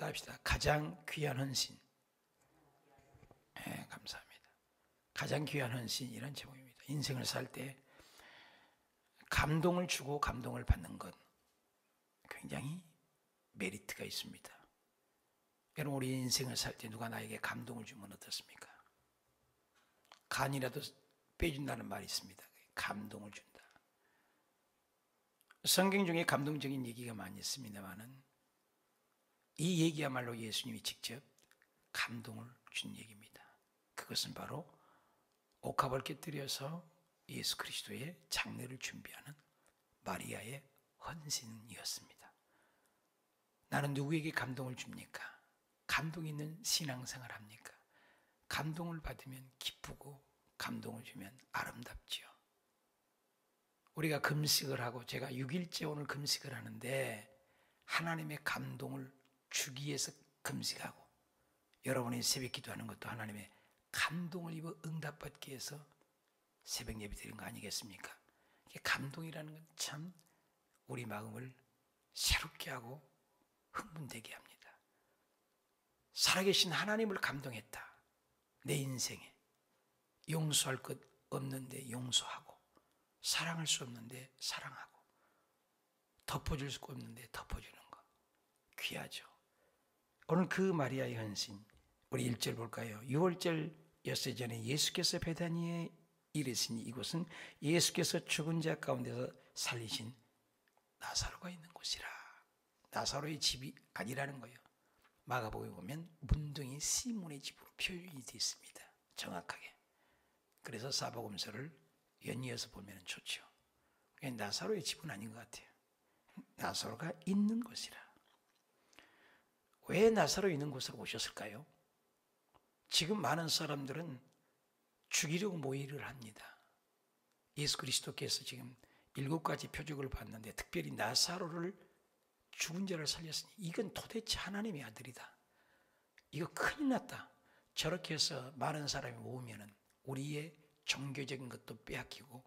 따라합시다. 가장 귀한 헌신. 네, 감사합니다. 가장 귀한 헌신이란 제목입니다. 인생을 살 때 감동을 주고 감동을 받는 것 굉장히 메리트가 있습니다. 여러분, 우리 인생을 살 때 누가 나에게 감동을 주면 어떻습니까? 간이라도 빼준다는 말이 있습니다. 감동을 준다. 성경 중에 감동적인 얘기가 많이 있습니다만은 이 얘기야말로 예수님이 직접 감동을 준 얘기입니다. 그것은 바로 옥합을 깨뜨려서 예수 그리스도의 장례를 준비하는 마리아의 헌신이었습니다. 나는 누구에게 감동을 줍니까? 감동 있는 신앙생활 합니까? 감동을 받으면 기쁘고 감동을 주면 아름답지요. 우리가 금식을 하고 제가 6일째 오늘 금식을 하는데 하나님의 감동을 주기 위해서 금식하고 여러분이 새벽 기도하는 것도 하나님의 감동을 입어 응답받기 위해서 새벽 예배 드리는 거 아니겠습니까? 감동이라는 건 참 우리 마음을 새롭게 하고 흥분되게 합니다. 살아계신 하나님을 감동했다. 내 인생에 용서할 것 없는데 용서하고 사랑할 수 없는데 사랑하고 덮어줄 수 없는데 덮어주는 거 귀하죠. 오늘 그 마리아의 헌신 우리 1절 볼까요? 6월절 엿새 전에 예수께서 베다니에 이르시니 이곳은 예수께서 죽은 자 가운데서 살리신 나사로가 있는 곳이라. 나사로의 집이 아니라는 거예요. 마가복음에 보면 문둥이 시몬의 집으로 표현이 되어 있습니다. 정확하게. 그래서 사복음서를 연이어서 보면 좋죠. 나사로의 집은 아닌 것 같아요. 나사로가 있는 곳이라. 왜 나사로 있는 곳으로 오셨을까요? 지금 많은 사람들은 죽이려고 모의를 합니다. 예수 그리스도께서 지금 7가지 표적을 봤는데 특별히 나사로를 죽은 자를 살렸으니 이건 도대체 하나님의 아들이다. 이거 큰일 났다. 저렇게 해서 많은 사람이 모으면 우리의 종교적인 것도 빼앗기고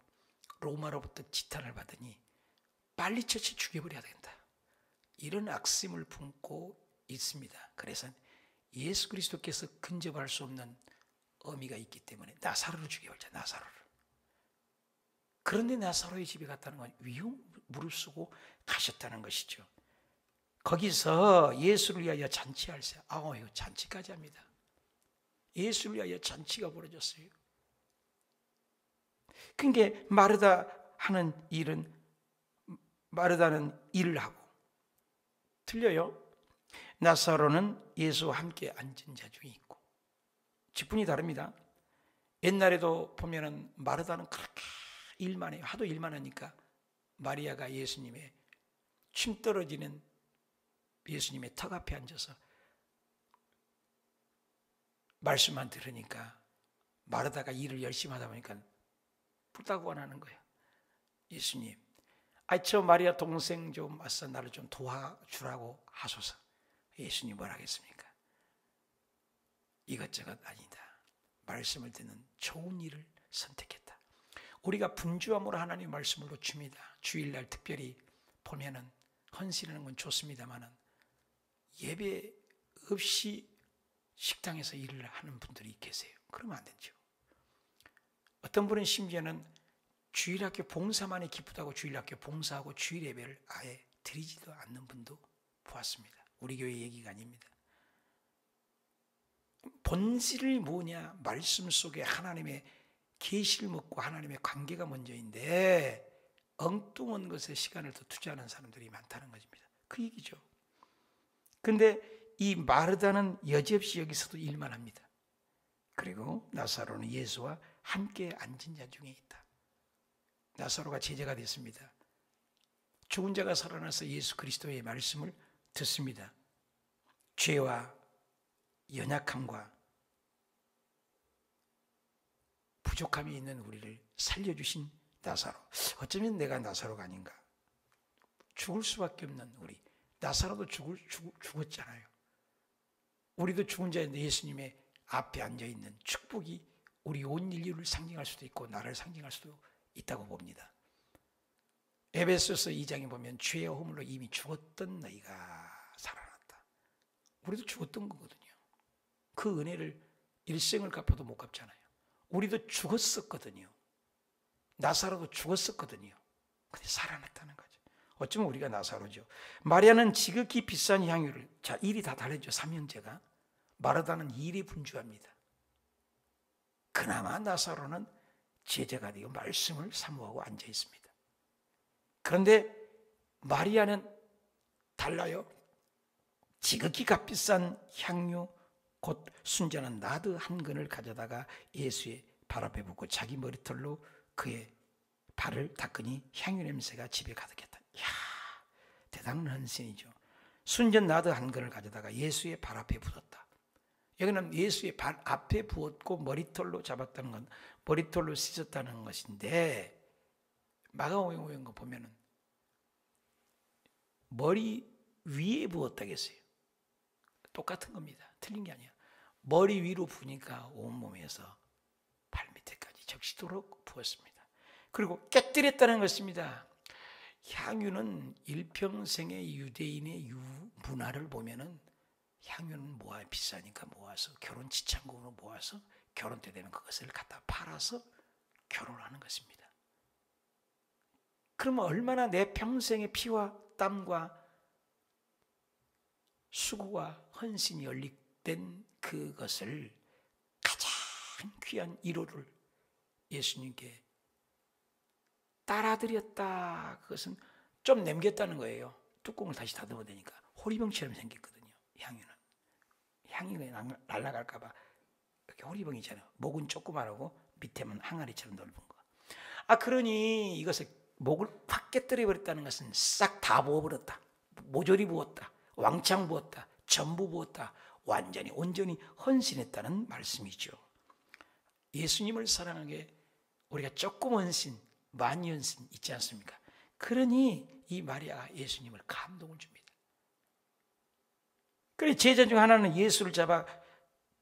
로마로부터 지탄을 받으니 빨리 처치 죽여버려야 된다. 이런 악심을 품고 있습니다. 그래서 예수 그리스도께서 근접할 수 없는 의미가 있기 때문에 나사로를 죽여버리자. 나사로를. 그런데 나사로의 집에 갔다는 건 위험 무릅쓰고 가셨다는 것이죠. 거기서 예수를 위하여 잔치할세. 이거 잔치까지 합니다. 예수를 위하여 잔치가 벌어졌어요. 그러니까 마르다는 일을 하고 틀려요. 나사로는 예수와 함께 앉은 자 중에 있고 직분이 다릅니다. 옛날에도 보면은 마르다는 그렇게 일만 해요. 하도 일만 하니까 마리아가 예수님의 침 떨어지는 예수님의 턱 앞에 앉아서 말씀만 들으니까 마르다가 일을 열심히 하다 보니까 부탁원 하는 거예요. 예수님, 저 마리아 동생 좀 와서 나를 좀 도와주라고 하소서. 예수님 뭐라 하겠습니까? 이것저것 아니다. 말씀을 듣는 좋은 일을 선택했다. 우리가 분주함으로 하나님의 말씀을 놓칩니다. 주일날 특별히 보면은 헌신하는 건 좋습니다만은 예배 없이 식당에서 일을 하는 분들이 계세요. 그러면 안 되죠. 어떤 분은 심지어는 주일학교 봉사만이 기쁘다고 주일학교 봉사하고 주일 예배를 아예 드리지도 않는 분도 보았습니다. 우리 교회 얘기가 아닙니다. 본질이 뭐냐? 말씀 속에 하나님의 계시를 먹고 하나님의 관계가 먼저인데 엉뚱한 것에 시간을 더 투자하는 사람들이 많다는 것입니다. 그 얘기죠. 그런데 이 마르다는 여지없이 여기서도 일만 합니다. 그리고 나사로는 예수와 함께 앉은 자 중에 있다. 나사로가 제자가 됐습니다. 죽은 자가 살아나서 예수 그리스도의 말씀을 듣습니다. 죄와 연약함과 부족함이 있는 우리를 살려주신 나사로. 어쩌면 내가 나사로가 아닌가. 죽을 수밖에 없는 우리. 나사로도 죽었잖아요. 우리도 죽은 자인데 예수님의 앞에 앉아있는 축복이 우리 온 인류를 상징할 수도 있고 나를 상징할 수도 있다고 봅니다. 에베소서 2장에 보면 죄와 허물로 이미 죽었던 너희가 살아났다. 우리도 죽었던 거거든요. 그 은혜를 일생을 갚아도 못 갚잖아요. 우리도 죽었었거든요. 나사로도 죽었었거든요. 근데 살아났다는 거죠. 어쩌면 우리가 나사로죠. 마리아는 지극히 비싼 향유를, 자, 일이 다 다르죠. 삼형제가. 마르다는 일에 분주합니다. 그나마 나사로는 제자가 되어 말씀을 사모하고 앉아 있습니다. 그런데 마리아는 달라요. 지극히 값비싼 향유 곧 순전한 나드 한 근을 가져다가 예수의 발 앞에 붓고 자기 머리털로 그의 발을 닦으니 향유 냄새가 집에 가득했다. 이야, 대단한 헌신이죠. 순전 나드 한 근을 가져다가 예수의 발 앞에 붓었다. 여기는 예수의 발 앞에 부었고 머리털로 잡았다는 건 머리털로 씻었다는 것인데, 마가복음에 오는 거 보면은 머리 위에 부었다겠어요. 똑같은 겁니다. 틀린 게 아니야. 머리 위로 부니까 온몸에서 발밑에까지 적시도록 부었습니다. 그리고 깨뜨렸다는 것입니다. 향유는 일평생의 유대인의 문화를 보면은 향유는 비싸니까 모아서 결혼 지참금으로 모아서 결혼 때 되면 그것을 갖다 팔아서 결혼하는 것입니다. 그러면 얼마나 내 평생의 피와 땀과 수고와 헌신이 연립된 그것을 가장 귀한 1호를 예수님께 따라드렸다. 그것은 좀 남겼다는 거예요. 뚜껑을 다시 닫으면 되니까. 호리병처럼 생겼거든요. 향이 날아갈까 봐 이렇게 호리병이잖아요. 목은 조그만하고 밑에는 항아리처럼 넓은 거. 그러니 이것을 목을 확 깨뜨려 버렸다는 것은 싹 다 부어버렸다. 모조리 부었다. 왕창 부었다. 전부 부었다. 완전히 온전히 헌신했다는 말씀이죠. 예수님을 사랑하게 우리가 조금 헌신, 많이 헌신 있지 않습니까? 그러니 이 마리아가 예수님을 감동을 줍니다. 그래 제자 중 하나는 예수를 잡아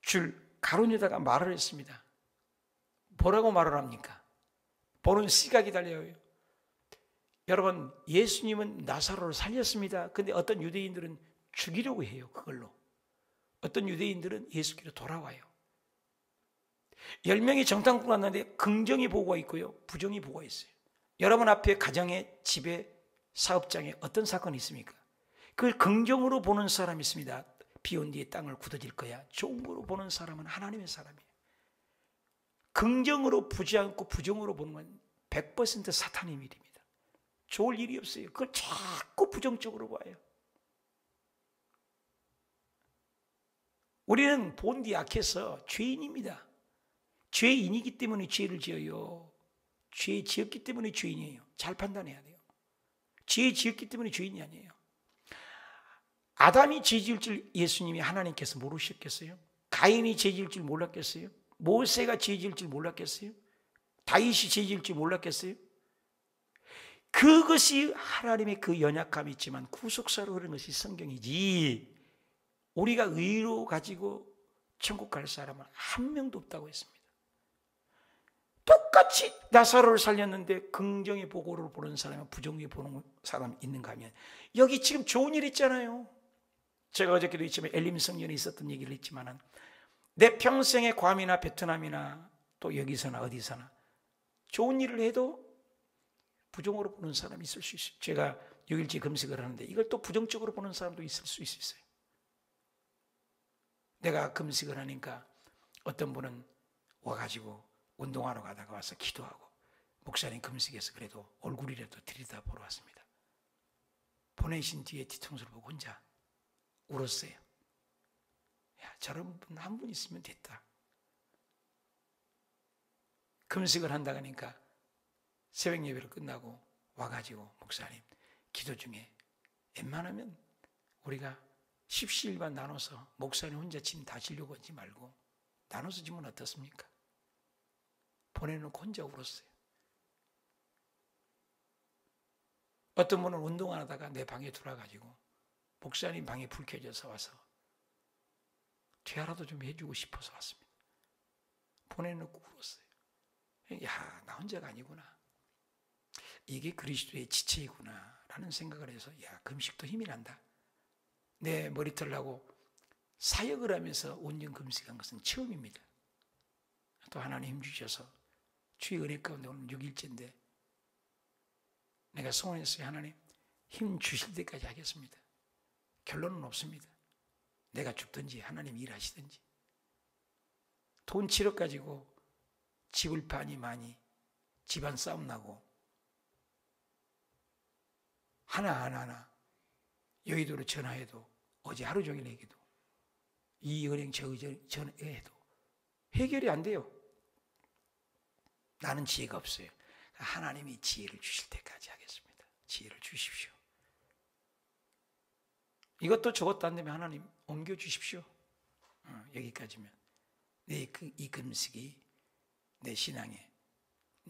줄 가론유다가 말을 했습니다. 뭐라고 말을 합니까? 보는 시각이 달려요. 여러분, 예수님은 나사로를 살렸습니다. 근데 어떤 유대인들은 죽이려고 해요. 그걸로. 어떤 유대인들은 예수께로 돌아와요. 10명이 정탐꾼 왔는데 긍정이 보고가 있고요, 부정이 보고가 있어요. 여러분 앞에 가정에, 집에, 사업장에 어떤 사건이 있습니까? 그걸 긍정으로 보는 사람이 있습니다. 비 온 뒤에 땅을 굳어질 거야. 좋은 거로 보는 사람은 하나님의 사람이에요. 긍정으로 보지 않고 부정으로 보는 건 100% 사탄의 일입니다. 좋을 일이 없어요. 그걸 자꾸 부정적으로 봐요. 우리는 본디 약해서 죄인입니다. 죄인이기 때문에 죄를 지어요. 죄 지었기 때문에 죄인이에요. 잘 판단해야 돼요. 죄 지었기 때문에 죄인이 아니에요. 아담이 죄 지을 줄 예수님이 하나님께서 모르셨겠어요? 가인이 죄 지을 줄 몰랐겠어요? 모세가 죄 지을 줄 몰랐겠어요? 다윗이 죄 지을 줄 몰랐겠어요? 그것이 하나님의 그 연약함이 있지만 구속사로 흐르는 것이 성경이지, 우리가 의로 가지고 천국 갈 사람은 한 명도 없다고 했습니다. 똑같이 나사로를 살렸는데 긍정의 보고를 보는 사람이 부정의 보는 사람이 있는가 하면, 여기 지금 좋은 일 있잖아요. 제가 어저께도 있지만 엘림 성전에 있었던 얘기를 했지만, 내 평생에 괌이나 베트남이나 또 여기서나 어디서나 좋은 일을 해도 부정으로 보는 사람이 있을 수 있어요. 제가 6일째 금식을 하는데 이걸 또 부정적으로 보는 사람도 있을 수 있어요. 내가 금식을 하니까 어떤 분은 와가지고 운동하러 가다가 와서 기도하고, 목사님 금식해서 그래도 얼굴이라도 들여다보러 왔습니다. 보내신 뒤에 뒤통수를 보고 혼자 울었어요. 야, 저런 분 한 분 있으면 됐다. 금식을 한다 하니까 새벽 예배를 끝나고 와가지고, 목사님 기도 중에 웬만하면 우리가 십시일반 나눠서 목사님 혼자 짐 다 지려고 하지 말고 나눠서 지면 어떻습니까? 보내놓고 혼자 울었어요. 어떤 분은 운동하다가 내 방에 들어와가지고 목사님 방에 불 켜져서 와서 퇴하라도 좀 해주고 싶어서 왔습니다. 보내놓고 울었어요. 야, 나 혼자가 아니구나. 이게 그리스도의 지체이구나 라는 생각을 해서, 야, 금식도 힘이 난다. 내 머리털하고 사역을 하면서 온전 금식한 것은 처음입니다. 또 하나님 힘 주셔서 주의 은혜 가운데 오늘 6일째인데 내가 소원했어요. 하나님 힘 주실 때까지 하겠습니다. 결론은 없습니다. 내가 죽든지 하나님 일하시든지. 돈 7억 가지고 집을 파니 많이 집안 싸움 나고 하나하나 여의도로 전화해도 어제 하루 종일 얘기도 이 은행 저 전화해도 해결이 안 돼요. 나는 지혜가 없어요. 하나님이 지혜를 주실 때까지 하겠습니다. 지혜를 주십시오. 이것도 저것도 안 되면 하나님 옮겨 주십시오. 여기까지면 이 금식이 내 신앙에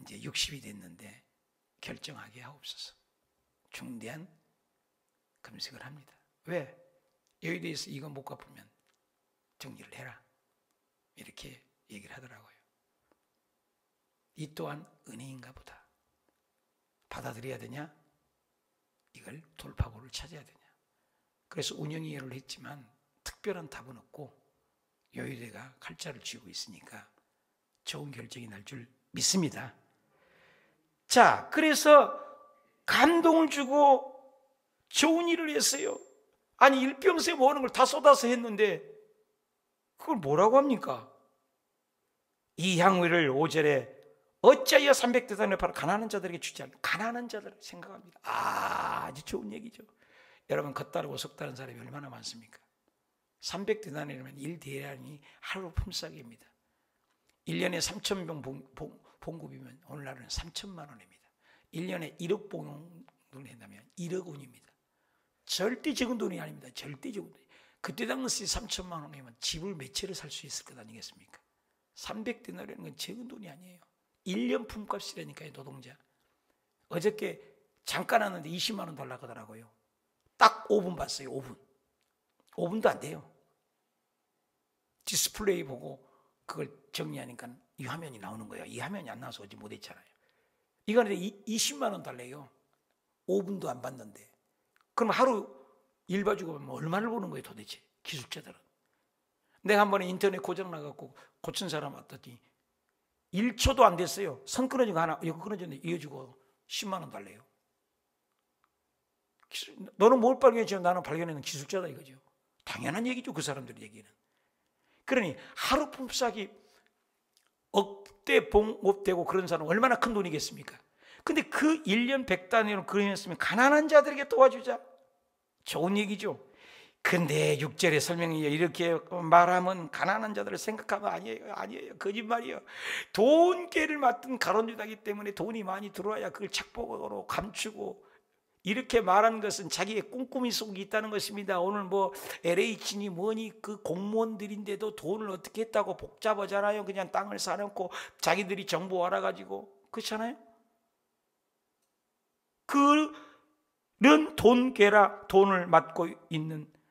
이제 60이 됐는데 결정하게 하옵소서. 중대한 금식을 합니다. 왜? 여의도에서 이거 못 갚으면 정리를 해라. 이렇게 얘기를 하더라고요. 이 또한 은혜인가 보다. 받아들여야 되냐? 이걸 돌파구를 찾아야 되냐? 그래서 운영위원회를 했지만 특별한 답은 없고 여의도가 칼자를 쥐고 있으니까 좋은 결정이 날 줄 믿습니다. 자, 그래서 감동을 주고 좋은 일을 했어요. 아니 일평생 모으는 걸 다 쏟아서 했는데 그걸 뭐라고 합니까? 이 향유를 5절에 어찌하여 300데나리온을 팔아 가난한 자들에게 주지 않나? 가난한 자들을 생각합니다. 아주 좋은 얘기죠. 여러분 겉다르고 속다른 사람이 얼마나 많습니까? 300데나리온이면 1데나리온이 하루 품삯입니다. 1년에 3,000병 봉급이면 오늘날은 3천만 원입니다. 1년에 1억 봉급을 한다면 1억 원입니다. 절대 적은 돈이 아닙니다. 절대 적은 돈이. 그때 당시 3천만 원이면 집을 몇 채를 살 수 있을 것 아니겠습니까? 300데나리온은 건 적은 돈이 아니에요. 1년 품값이라니까요. 노동자. 어저께 잠깐 왔는데 20만 원 달라고 하더라고요. 딱 5분 봤어요. 5분도 안 돼요. 디스플레이 보고 그걸 정리하니까 이 화면이 나오는 거예요. 이 화면이 안 나와서 어제 못했잖아요. 이거는 20만 원 달래요. 5분도 안 봤는데. 그럼 하루 일 봐주고 얼마를 버는 거예요 도대체 기술자들은. 내가 한 번에 인터넷 고장 나갖고 고친 사람 왔더니 1초도 안 됐어요. 선 끊어진 거 하나 이거 끊어졌는데 이어주고 10만 원 달래요. 너는 뭘 발견했지만 나는 발견하는 기술자다 이거죠. 당연한 얘기죠. 그 사람들 얘기는. 그러니 하루 품삯이 억대 봉급되고 그런 사람은 얼마나 큰 돈이겠습니까? 근데 그 1년 100단위로 그랬으면 가난한 자들에게 도와주자. 좋은 얘기죠. 근데 6절의 설명이 이렇게 말하면 가난한 자들을 생각하면 아니에요. 거짓말이에요. 돈계를 맡은 가론유다이기 때문에 돈이 많이 들어와야 그걸 착복으로 감추고 이렇게 말한 것은 자기의 꼼꼼히 속이 있다는 것입니다. 오늘 뭐 LH니 뭐니 그 공무원들인데도 돈을 어떻게 했다고 복잡하잖아요. 그냥 땅을 사놓고 자기들이 정보 알아가지고 그렇잖아요. 그런 돈계라 돈을 맡고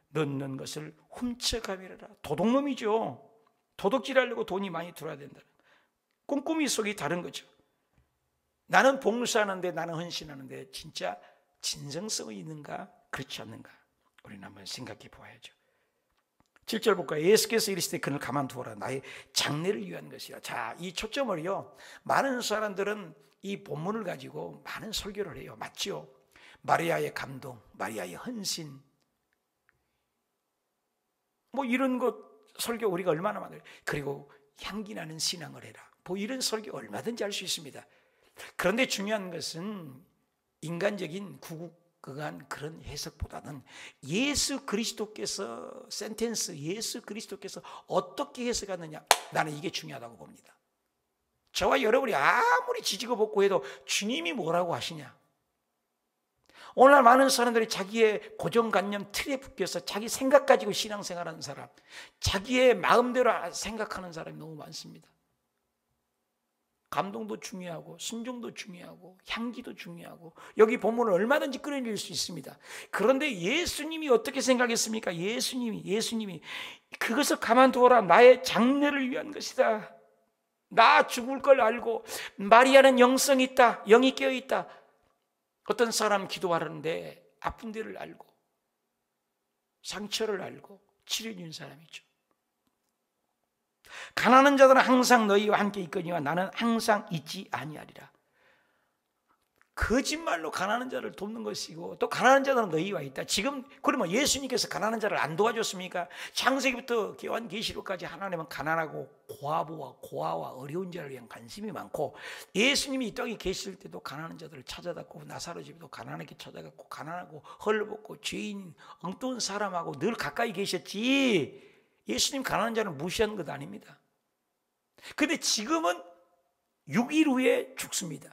넣는 것을 훔쳐가미라. 도둑놈이죠. 도둑질하려고 돈이 많이 들어야 된다. 꼼꼼히 속이 다른 거죠. 나는 봉사하는데 나는 헌신하는데 진짜 진정성이 있는가 그렇지 않는가 우리는 한번 생각해 보아야죠. 7절 볼까요? 예수께서 이르시되 그를 가만두어라 나의 장래를 위한 것이라. 자, 이 초점을요 많은 사람들은 이 본문을 가지고 많은 설교를 해요. 맞죠? 마리아의 감동, 마리아의 헌신 뭐 이런 것 설교 우리가 얼마나 많아요. 그리고 향기 나는 신앙을 해라 뭐 이런 설교 얼마든지 할 수 있습니다. 그런데 중요한 것은 인간적인 구구한 그런 해석보다는 예수 그리스도께서 예수 그리스도께서 어떻게 해석하느냐 나는 이게 중요하다고 봅니다. 저와 여러분이 아무리 지지고 볶고 해도 주님이 뭐라고 하시냐. 오늘날 많은 사람들이 자기의 고정관념 틀에 묶여서 자기 생각 가지고 신앙생활하는 사람, 자기의 마음대로 생각하는 사람이 너무 많습니다. 감동도 중요하고 순종도 중요하고 향기도 중요하고 여기 본문을 얼마든지 끌어내릴 수 있습니다. 그런데 예수님이 어떻게 생각했습니까? 예수님이 그것을 가만두어라 나의 장래를 위한 것이다. 나 죽을 걸 알고 마리아는 영성이 있다. 영이 깨어있다. 어떤 사람 기도하는데 아픈 데를 알고 상처를 알고 치료해 준 사람이죠. 가난한 자들은 항상 너희와 함께 있거니와 나는 항상 있지 아니하리라. 거짓말로 가난한 자를 돕는 것이고 또 가난한 자들은 너희와 있다. 지금 그러면 예수님께서 가난한 자를 안 도와줬습니까? 창세기부터 요한계시록까지 하나님은 가난하고 고아와 어려운 자를 위한 관심이 많고, 예수님이 이 땅에 계실 때도 가난한 자들을 찾아갔고 나사로 집에도 가난하게 찾아갔고 가난하고 헐벗고 죄인 엉뚱한 사람하고 늘 가까이 계셨지, 예수님 가난한 자를 무시하는 것 아닙니다. 근데 지금은 6일 후에 죽습니다.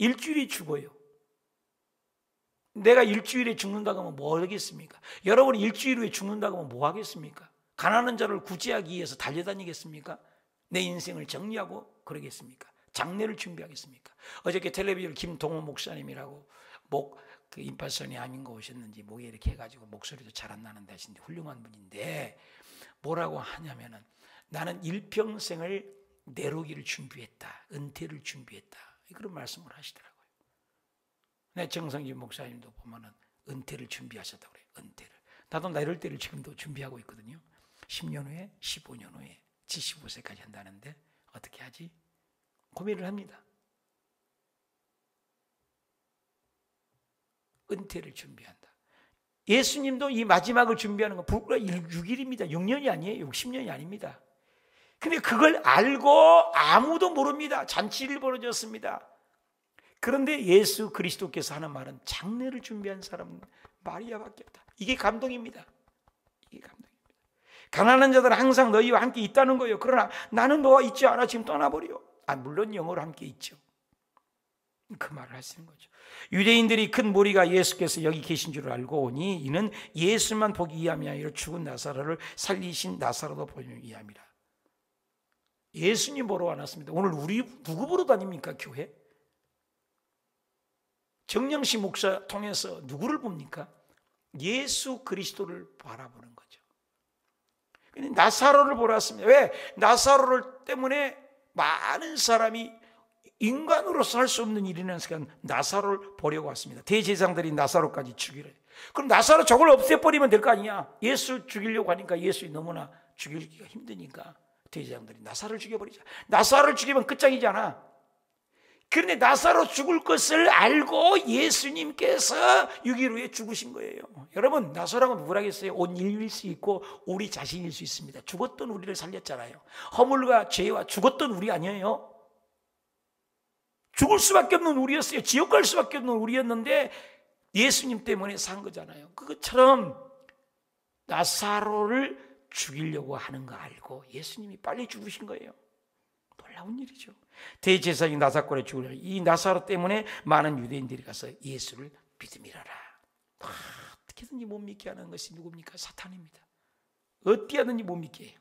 일주일에 죽어요. 내가 일주일에 죽는다고 하면 뭐 하겠습니까? 여러분이 일주일 후에 죽는다고 하면 뭐 하겠습니까? 가난한 자를 구제하기 위해서 달려다니겠습니까? 내 인생을 정리하고 그러겠습니까? 장례를 준비하겠습니까? 어저께 텔레비전 김동호 목사님이라고 그 임파선이 아닌가 오셨는지 목에 이렇게 해가지고 목소리도 잘 안 나는데 하신데 훌륭한 분인데 뭐라고 하냐면은 나는 일평생을 내로기를 준비했다, 은퇴를 준비했다, 그런 말씀을 하시더라고요. 내 정성진 목사님도 보면은 은퇴를 준비하셨다고 그래요. 은퇴를. 나도 나 이럴 때를 지금도 준비하고 있거든요. 10년 후에, 15년 후에 75세까지 한다는데 어떻게 하지? 고민을 합니다. 은퇴를 준비한다. 예수님도 이 마지막을 준비하는 건 불과 6일입니다. 6년이 아니에요. 60년이 아닙니다. 근데 그걸 알고 아무도 모릅니다. 잔치를 벌어졌습니다. 그런데 예수 그리스도께서 하는 말은 장례를 준비한 사람은 마리아밖에 없다. 이게 감동입니다. 이게 감동입니다. 가난한 자들은 항상 너희와 함께 있다는 거예요. 그러나 나는 너와 있지 않아. 지금 떠나버려. 물론 영어로 함께 있죠. 그 말을 하시는 거죠. 유대인들이 큰 무리가 예수께서 여기 계신 줄 알고 오니 이는 예수만 보기 위함이 아니라 죽은 나사로를 살리신 나사로도 보기 위함이라. 예수님 보러 왔습니다. 오늘 우리 누구 보러 다닙니까? 교회? 정영식 목사 통해서 누구를 봅니까? 예수 그리스도를 바라보는 거죠. 나사로를 보러 왔습니다. 왜? 나사로를 때문에 많은 사람이 인간으로서 할 수 없는 일이라는 나사로를 보려고 왔습니다. 대제사장들이 나사로까지 죽이래. 그럼 나사로 저걸 없애버리면 될 거 아니냐? 예수 죽이려고 하니까 예수 너무나 죽이기가 힘드니까 대제사장들이 나사로를 죽여버리자. 나사로를 죽이면 끝장이잖아. 그런데 나사로 죽을 것을 알고 예수님께서 6일 후에 죽으신 거예요. 여러분, 나사로가 누구라겠어요? 온 인류일 수 있고 우리 자신일 수 있습니다. 죽었던 우리를 살렸잖아요. 허물과 죄와 죽었던 우리 아니에요? 죽을 수밖에 없는 우리였어요. 지옥 갈 수밖에 없는 우리였는데 예수님 때문에 산 거잖아요. 그것처럼 나사로를 죽이려고 하는 거 알고 예수님이 빨리 죽으신 거예요. 놀라운 일이죠. 대제사장이 나사로를 죽으려 이 나사로 때문에 많은 유대인들이 가서 예수를 믿음이라라. 어떻게든지 못 믿게 하는 것이 누굽니까? 사탄입니다. 어떻게 하든지 못 믿게 해요.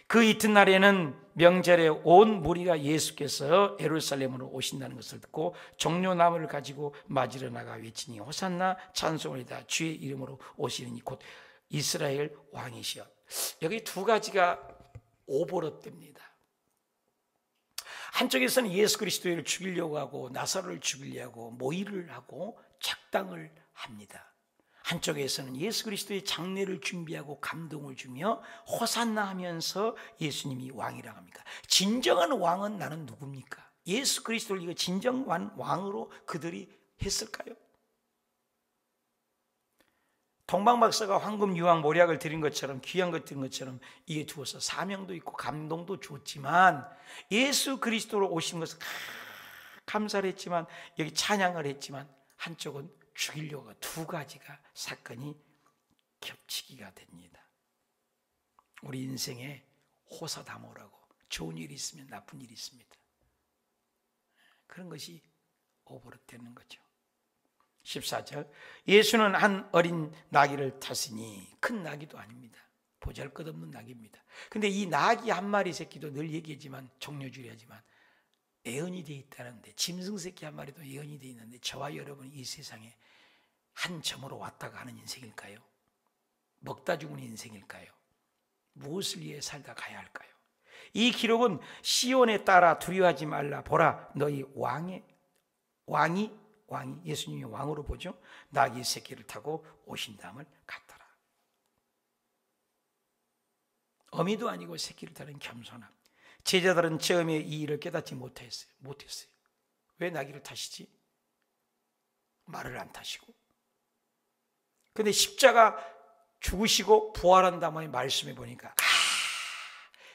그 이튿날에는 명절에 온 무리가 예수께서 예루살렘으로 오신다는 것을 듣고 종려나무를 가지고 맞으러 나가 외치니 호산나 찬송이다. 주의 이름으로 오시는 이 곧 이스라엘 왕이시여. 여기 두 가지가 오버랩됩니다. 한쪽에서는 예수 그리스도를 죽이려고 하고 나사로를 죽이려고 모의를 하고 작당을 합니다. 한쪽에서는 예수 그리스도의 장례를 준비하고 감동을 주며 호산나 하면서 예수님이 왕이라고 합니까? 진정한 왕은 나는 누굽니까? 예수 그리스도를 이거 진정한 왕으로 그들이 했을까요? 동방박사가 황금 유황 모략을 드린 것처럼 귀한 것 드린 것처럼 이에 두어서 사명도 있고 감동도 주었지만 예수 그리스도로 오신 것을 감사를 했지만 여기 찬양을 했지만 한쪽은 죽이려고 두 가지가 사건이 겹치기가 됩니다. 우리 인생에 호사다모라고 좋은 일이 있으면 나쁜 일이 있습니다. 그런 것이 오버랩되는 거죠. 14절 예수는 한 어린 나귀를 탔으니 큰 나귀도 아닙니다. 보잘것없는 나귀입니다. 근데 이 나귀 한 마리 새끼도 늘 얘기하지만 종려주려 하지만 예언이 되어 있다는데 짐승 새끼 한 마리도 예언이 되어 있는데 저와 여러분 이 세상에 한 점으로 왔다 가는 인생일까요? 먹다 죽은 인생일까요? 무엇을 위해 살다 가야 할까요? 이 기록은 시온에 따라 두려워하지 말라 보라 너희 왕이 예수님이 왕으로 보죠. 나귀 새끼를 타고 오신다함을 같더라. 어미도 아니고 새끼를 타는 겸손함. 제자들은 처음에 이 일을 깨닫지 못했어요. 왜 나귀를 타시지? 말을 안 타시고. 근데 십자가 죽으시고 부활한 다음에 말씀해 보니까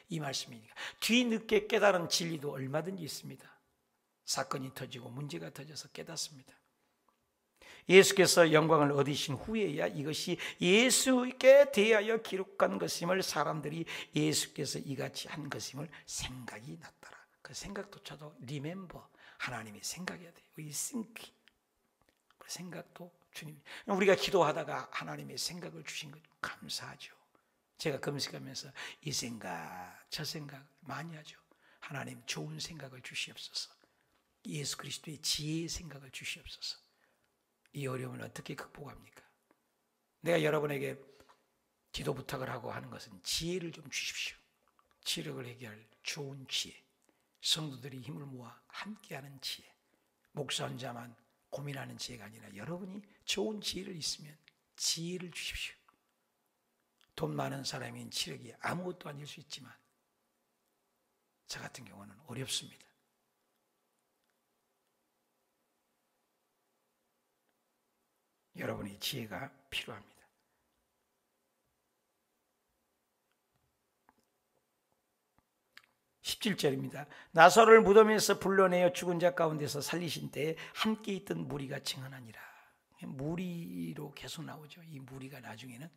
이 말씀이니까 뒤늦게 깨달은 진리도 얼마든지 있습니다. 사건이 터지고 문제가 터져서 깨닫습니다. 예수께서 영광을 얻으신 후에야 이것이 예수께 대하여 기록한 것임을, 사람들이 예수께서 이같이 한 것임을 생각이 났더라. 그 생각조차도 remember, 하나님이 생각해야 돼요. We think. 그 생각도 주님. 우리가 기도하다가 하나님의 생각을 주신 것 감사하죠. 제가 금식하면서 이 생각 저 생각 많이 하죠. 하나님 좋은 생각을 주시옵소서. 예수 그리스도의 지혜의 생각을 주시옵소서. 이 어려움을 어떻게 극복합니까? 내가 여러분에게 기도 부탁을 하고 하는 것은 지혜를 좀 주십시오. 치력을 해결할 좋은 지혜, 성도들이 힘을 모아 함께하는 지혜, 목사 혼자만 고민하는 지혜가 아니라 여러분이 좋은 지혜를 있으면 지혜를 주십시오. 돈 많은 사람인 치력이 아무것도 아닐 수 있지만 저 같은 경우는 어렵습니다. 여러분의 지혜가 필요합니다. 17절입니다. 나사로를 무덤에서 불러내어 죽은 자 가운데서 살리신 때에 함께 있던 무리가 증언하니라. 무리로 계속 나오죠. 이 무리가 나중에는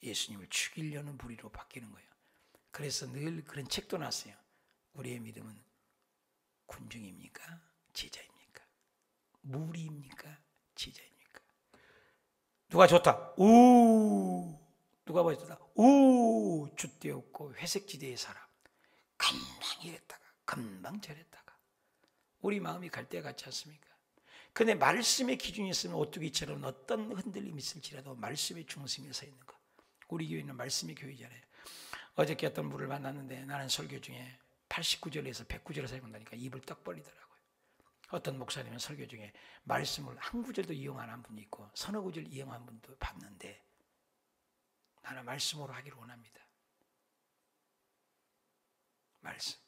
예수님을 죽이려는 무리로 바뀌는 거예요. 그래서 늘 그런 책도 났어요. 우리의 믿음은 군중입니까? 제자입니까? 무리입니까? 제자입니까? 누가 좋다? 누가 보였다? 줏대 없고 회색지대에 살아. 금방 이랬다가 금방 저랬다가. 우리 마음이 갈 때 같지 않습니까? 근데 말씀의 기준이 있으면 오뚜기처럼 어떤 흔들림이 있을지라도 말씀의 중심에 서 있는 것. 우리 교회는 말씀의 교회잖아요. 어저께 어떤 분을 만났는데 나는 설교 중에 89절에서 109절을 사용한다니까 입을 떡 벌리더라고요. 어떤 목사님은 설교 중에 말씀을 한 구절도 이용 안 한 분이 있고 서너 구절 이용한 분도 봤는데 나는 말씀으로 하기를 원합니다. 말씀.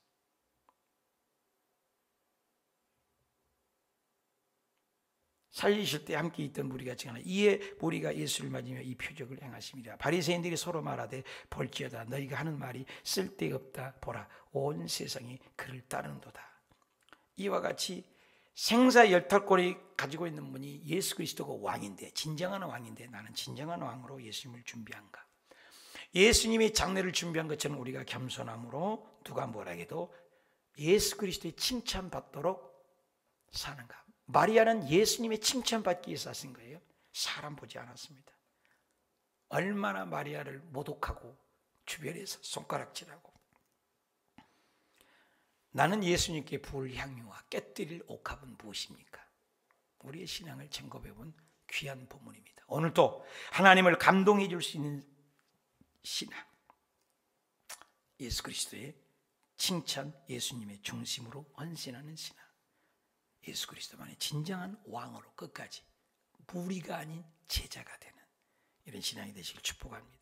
살리실 때 함께 있던 무리가 증언하니 이에 무리가 예수를 맞으며 이 표적을 행하심이라. 바리새인들이 서로 말하되 볼지어다 너희가 하는 말이 쓸데없다. 보라 온 세상이 그를 따르는도다. 이와 같이 생사 열탈권이 가지고 있는 분이 예수 그리스도가 왕인데, 진정한 왕인데 나는 진정한 왕으로 예수님을 준비한가? 예수님이 장례를 준비한 것처럼 우리가 겸손함으로 누가 뭐라 해도 예수 그리스도의 칭찬받도록 사는가? 마리아는 예수님의 칭찬받기 위해서 하신 거예요. 사람 보지 않았습니다. 얼마나 마리아를 모독하고 주변에서 손가락질하고. 나는 예수님께 부을 향유와 깨뜨릴 옥합은 무엇입니까? 우리의 신앙을 점검해본 귀한 본문입니다. 오늘도 하나님을 감동해 줄 수 있는 신앙, 예수 그리스도의 칭찬, 예수님의 중심으로 헌신하는 신앙, 예수 그리스도만의 진정한 왕으로 끝까지 무리가 아닌 제자가 되는 이런 신앙이 되시길 축복합니다.